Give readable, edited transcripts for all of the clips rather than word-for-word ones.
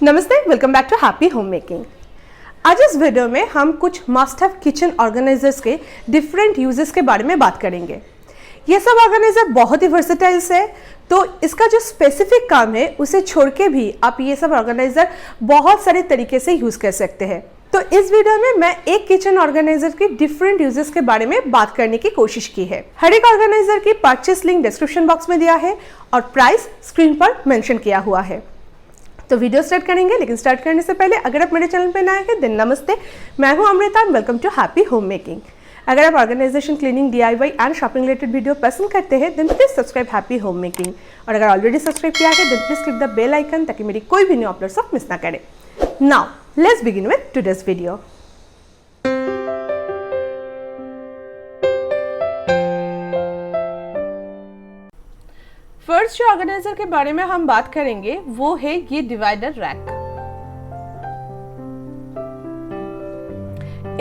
नमस्ते, welcome back to happy home making. आज इस वीडियो में हम कुछ मस्ट हैव किचन ऑर्गेनाइजर्स के डिफरेंट यूजेस के बारे में बात करेंगे। ये सब ऑर्गेनाइजर बहुत ही वर्सेटाइल्स है, तो इसका जो स्पेसिफिक काम है उसे छोड़ के भी आप ये सब ऑर्गेनाइजर बहुत सारे तरीके से यूज कर सकते हैं। तो इस वीडियो में मैं एक किचन ऑर्गेनाइजर के डिफरेंट यूजेस के बारे में बात करने की कोशिश की है। हर एक ऑर्गेनाइजर की परचेस लिंक डिस्क्रिप्शन बॉक्स में दिया है और प्राइस स्क्रीन पर मेंशन किया हुआ है। तो वीडियो स्टार्ट करेंगे, लेकिन स्टार्ट करने से पहले अगर आप मेरे चैनल पर नए हैं देन नमस्ते, मैं हूं Amrita and welcome to happy home making. अगर आप organisation, cleaning, DIY and shopping related video पसंद करते हैं then please subscribe happy home making, और अगर ऑलरेडी सब्सक्राइब किया है then please click the bell icon ताकि मेरी कोई भी न्यू अपलोड्स आप मिस ना करें। Now let's begin with today's video. First जो ऑर्गेनाइजर के बारे में हम बात करेंगे वो है ये डिवाइडर रैक।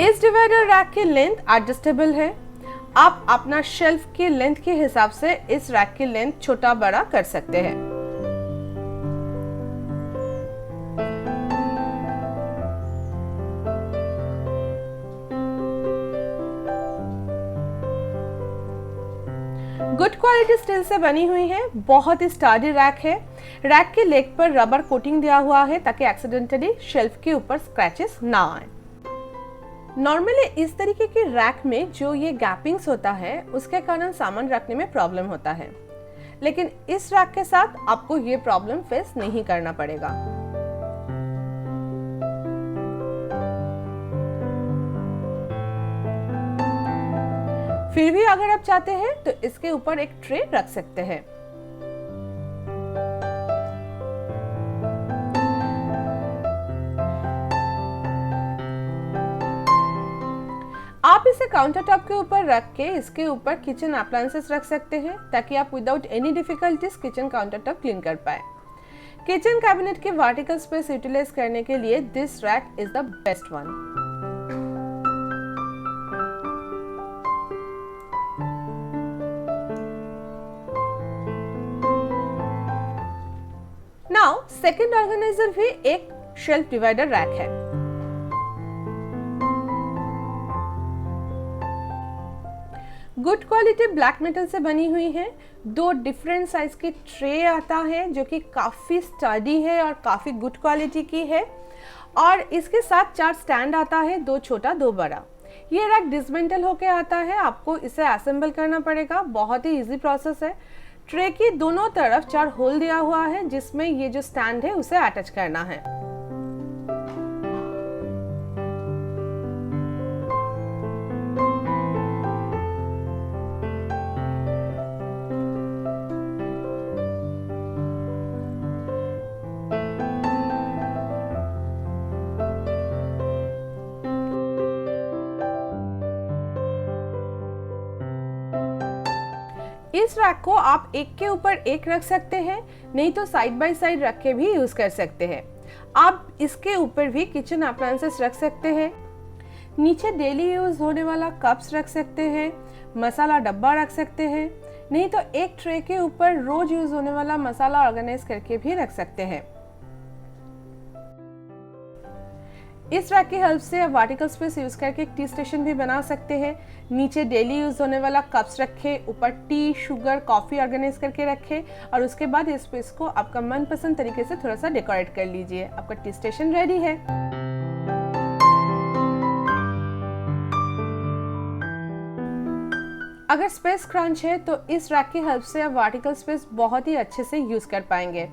इस डिवाइडर रैक की लेंथ एडजस्टेबल है। आप अपना शेल्फ की लेंथ के हिसाब से इस रैक की लेंथ छोटा बड़ा कर सकते हैं। गुड क्वालिटी स्टील से बनी हुई है, बहुत ही स्टडी रैक है। रैक के लेग पर रबर कोटिंग दिया हुआ है ताकि एक्सीडेंटली शेल्फ के ऊपर स्क्रैचेस ना आए। नॉर्मली इस तरीके की रैक में जो ये गैपिंग्स होता है उसके कारण सामान रखने में प्रॉब्लम होता है, लेकिन इस रैक के साथ आपको ये प्रॉब्लम फेस नहीं करना पड़ेगा। फिर भी अगर आप चाहते हैं तो इसके ऊपर एक ट्रे रख सकते हैं। आप इसे काउंटर टॉप के ऊपर रख के इसके ऊपर किचन अप्लायंसेस रख सकते हैं ताकि आप without any difficulties kitchen counter top clean कर पाए। किचन कैबिनेट के वर्टिकल स्पेस यूटिलाइज करने के लिए this rack is the best one. Now second organiser भी एक शेल्फ डिवाइडर रैक है। गुड क्वालिटी ब्लैक मेटल से बनी हुई है। दो डिफरेंट साइज की ट्रे आता है जो कि काफी स्टडी है और काफी गुड क्वालिटी की है, और इसके साथ 4 स्टैंड आता है, 2 छोटा 2 बड़ा। ये रैक डिसमेंटल होके आता है, आपको इसे असेंबल करना पड़ेगा, बहुत ही इजी प्रोसेस है। ट्रे की दोनों तरफ 4 होल दिया हुआ है जिसमें ये जो स्टैंड है उसे अटैच करना है। इस रैक को आप एक के ऊपर एक रख सकते हैं, नहीं तो साइड बाय साइड रख के भी यूज कर सकते हैं। आप इसके ऊपर भी किचन अप्लायंसेस रख सकते हैं। नीचे डेली यूज होने वाला कप्स रख सकते हैं, मसाला डब्बा रख सकते हैं, नहीं तो एक ट्रे के ऊपर रोज यूज होने वाला मसाला ऑर्गेनाइज करके भी रख सकते हैं। इस रैक की हेल्प से आप वर्टिकल स्पेस यूज करके एक टी स्टेशन भी बना सकते हैं। नीचे डेली यूज होने वाला कप्स रखे, ऊपर टी, शुगर, कॉफी ऑर्गेनाइज करके रखे, और उसके बाद इस स्पेस को आपका मनपसंद तरीके से थोड़ा सा डेकोरेट कर लीजिए। आपका टी स्टेशन रेडी है। अगर स्पेस क्रंच है तो इस रैक की हेल्प से आप वर्टिकल स्पेस बहुत ही अच्छे से यूज कर पाएंगे।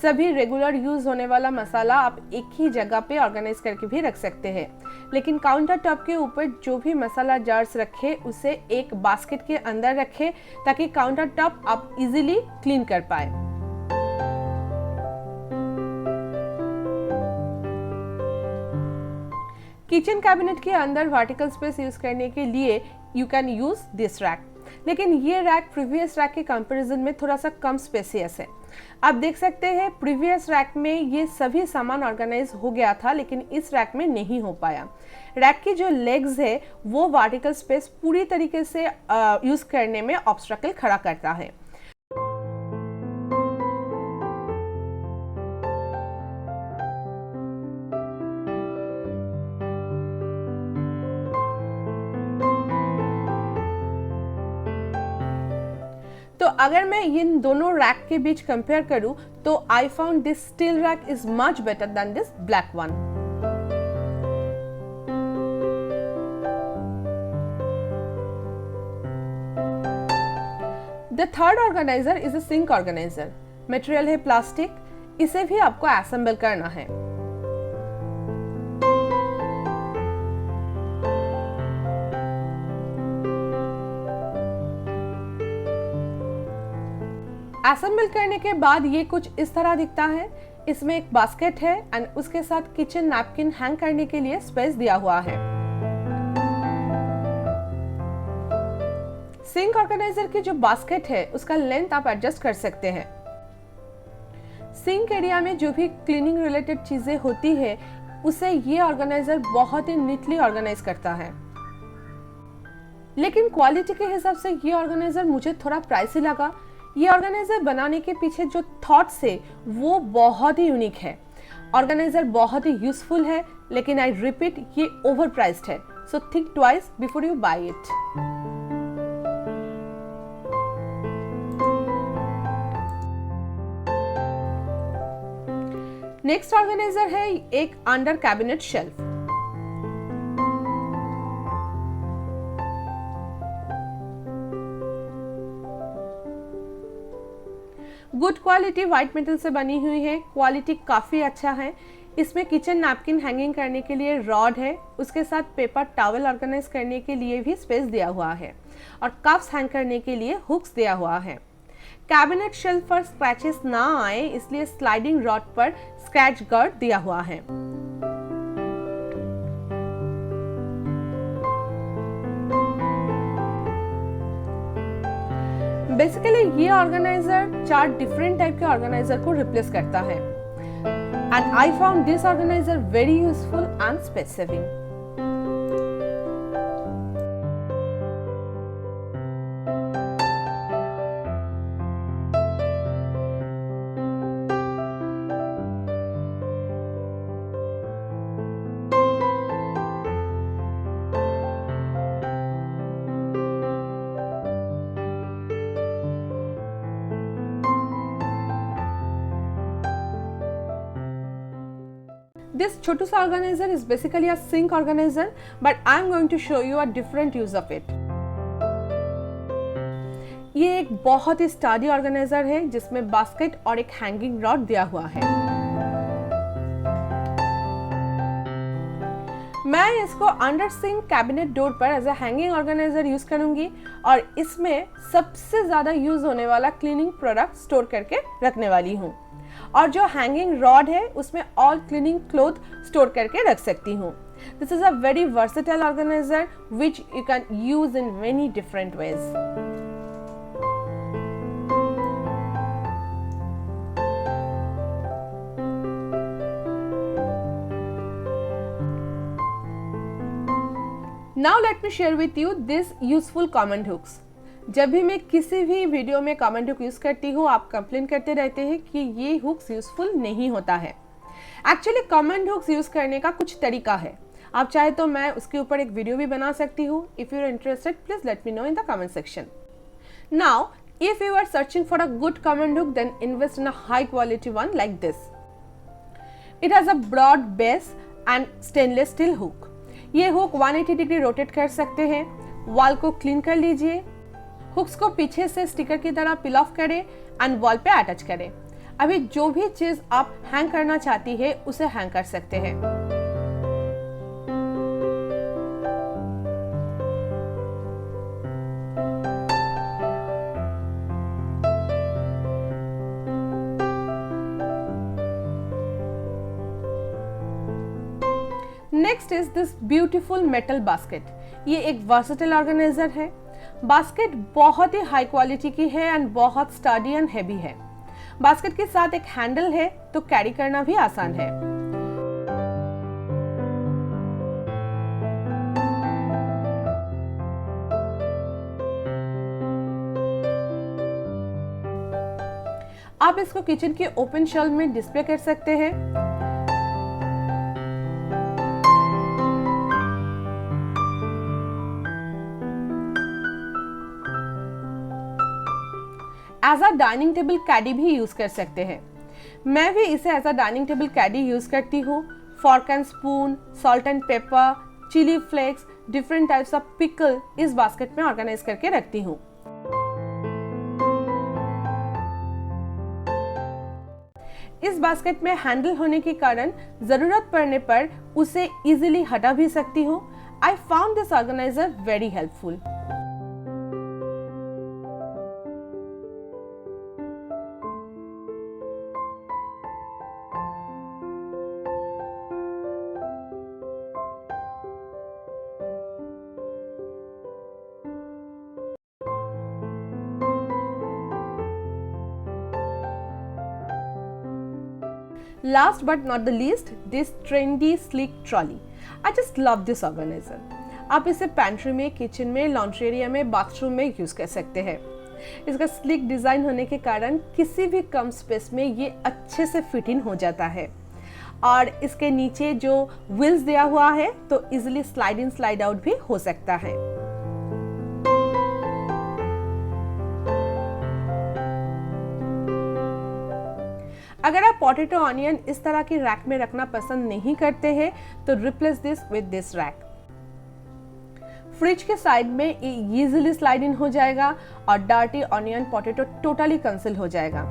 सभी रेगुलर यूज होने वाला मसाला आप एक ही जगह पे ऑर्गेनाइज करके भी रख सकते हैं, लेकिन काउंटर टॉप के ऊपर जो भी मसाला जार्स रखे उसे एक बास्केट के अंदर रखें ताकि काउंटर टॉप आप इजीली क्लीन कर पाए। किचन कैबिनेट के अंदर वर्टिकल स्पेस यूज करने के लिए you can use this rack, लेकिन ये रैक प्रीवियस रैक के कंपैरिजन में थोड़ा सा कम स्पेसियस है। आप देख सकते हैं प्रीवियस रैक में ये सभी सामान ऑर्गेनाइज हो गया था, लेकिन इस रैक में नहीं हो पाया। रैक की जो लेग्स है वो वर्टिकल स्पेस पूरी तरीके से यूज करने में ऑब्स्ट्रकल खड़ा करता है। अगर मैं इन दोनों रैक के बीच कंपेयर करूं तो I found this steel rack is much better than this black one. The third organiser is a sink organiser. Material है प्लास्टिक, इसे भी आपको असेंबल करना है। असेंबल करने के बाद ये कुछ इस तरह दिखता है। इसमें एक बास्केट है एंड उसके साथ किचन नैपकिन हैंग करने के लिए स्पेस दिया हुआ है। सिंक ऑर्गेनाइजर की जो बास्केट है उसका लेंथ आप एडजस्ट कर सकते हैं। सिंक एरिया में जो भी क्लीनिंग रिलेटेड चीजें होती है उसे ये ऑर्गेनाइजर बहुत ही नीटली ऑर्गेनाइज करता है। लेकिन क्वालिटी के हिसाब से ये ऑर्गेनाइजर मुझे थोड़ा प्राइसी लगा। ये ऑर्गेनाइजर बनाने के पीछे जो थॉट्स है वो बहुत ही यूनिक है। ऑर्गेनाइजर बहुत ही यूजफुल है, लेकिन आई रिपीट ये ओवर प्राइस्ड है, so think twice before you buy it. Next organiser है एक under cabinet shelf. Good quality white metal से बनी हुई है, क्वालिटी काफी अच्छा है। इसमें किचन नैपकिन हैंगिंग करने के लिए रॉड है, उसके साथ पेपर टॉवल ऑर्गेनाइज करने के लिए भी स्पेस दिया हुआ है और कप्स हैंग करने के लिए हुक्स दिया हुआ है। कैबिनेट शेल्फ पर स्क्रैचेस ना आए इसलिए स्लाइडिंग रॉड पर स्क्रैच गार्ड दिया हुआ है। बेसिकली ये ऑर्गेनाइजर 4 डिफरेंट टाइप के ऑर्गेनाइजर को रिप्लेस करता है and I found this organiser very useful and space saving. This छोटू सा organizer is basically a sink organizer, but I am going to show you a different use of it. ये एक बहुत ही study organiser है जिसमें basket और एक hanging rod दिया हुआ है। मैं इसको अंडर सिंक कैबिनेट डोर पर as a hanging organiser use करूंगी और इसमें सबसे ज्यादा यूज होने वाला क्लीनिंग प्रोडक्ट स्टोर करके रखने वाली हूँ। और जो हैंगिंग रॉड है उसमें ऑल क्लीनिंग क्लोथ स्टोर करके रख सकती हूँ। This is a very versatile organiser which you can use in many different ways. Now let me share with you this useful comment hooks. जब भी मैं किसी भी वीडियो में कमेंट हुक यूज करती हूँ आप कंप्लेन करते रहते हैं कि ये हुक्स यूजफुल नहीं होता है। एक्चुअली कमेंट हुक्स यूज करने का कुछ तरीका है, आप चाहे तो मैं उसके ऊपर एक वीडियो भी बना सकती हूँ। If you are interested please let me know in the comment section. Now if you are searching for a good comment hook then invest in a high quality one like this. It has a broad base and stainless steel hook. ये hook 180 degree rotate कर सकते हैं। Wall को clean कर लीजिए, hooks को पीछे से स्टिकर की तरह पिल ऑफ करें एंड वॉल पे अटैच करें। अभी जो भी चीज आप हैंग करना चाहती है उसे हैंग कर सकते हैं। Next is this beautiful metal basket. ये एक वर्सेटाइल ऑर्गेनाइजर है। बास्केट बहुत ही हाई क्वालिटी की है एंड बहुत स्टडी एंड हैवी है। बास्केट के साथ एक हैंडल है तो कैरी करना भी आसान है। आप इसको किचन के ओपन शेल्फ में डिस्प्ले कर सकते हैं। As a dining table caddy भी यूज कर सकते हैं। मैं भी इसे as a dining table caddy use करती हूँ। Fork and spoon, salt and pepper, chilli flakes, different types of pickle इस बास्केट में ऑर्गेनाइज करके रखती हूँ। इस बास्केट में हैंडल होने के कारण जरूरत पड़ने पर उसे इजीली हटा भी सकती हूँ। आई found this organiser very helpful. Last but not the least, this trendy sleek trolley. I just love this organizer. आप इसे पैंट्री में, किचन में, लॉन्ड्री एरिया में, बाथरूम में यूज कर सकते हैं। इसका स्लिक डिजाइन होने के कारण किसी भी कम स्पेस में ये अच्छे से फिट इन हो जाता है और इसके नीचे जो व्हील्स दिया हुआ है तो easily slide in slide out भी हो सकता है। अगर आप पोटैटो ऑनियन इस तरह की रैक में रखना पसंद नहीं करते हैं तो replace this with this rack. Fridge के साइड में इजीली स्लाइड इन हो जाएगा और dirty onion potato totally cancel हो जाएगा।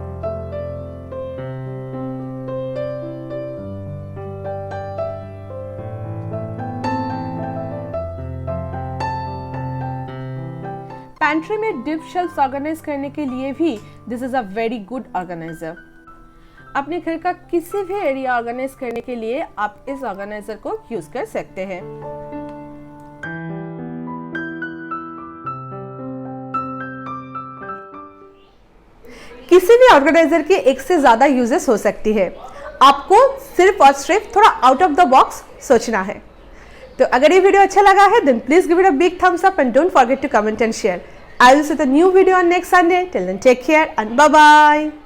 पैंट्री में डिप शेल्फ्स ऑर्गेनाइज करने के लिए भी this is a very good organiser. अपने घर का किसी भी एरिया ऑर्गेनाइज करने के लिए आप इस ऑर्गेनाइजर को यूज कर सकते हैं। किसी भी ऑर्गेनाइजर की एक से ज्यादा यूजेस हो सकती है। आपको सिर्फ और सिर्फ थोड़ा आउट ऑफ द बॉक्स सोचना है। तो अगर ये वीडियो अच्छा लगा है then please give it a big thumbs up and don't forget to comment and share. I will see the new video on next Sunday. Till then, take care and bye bye.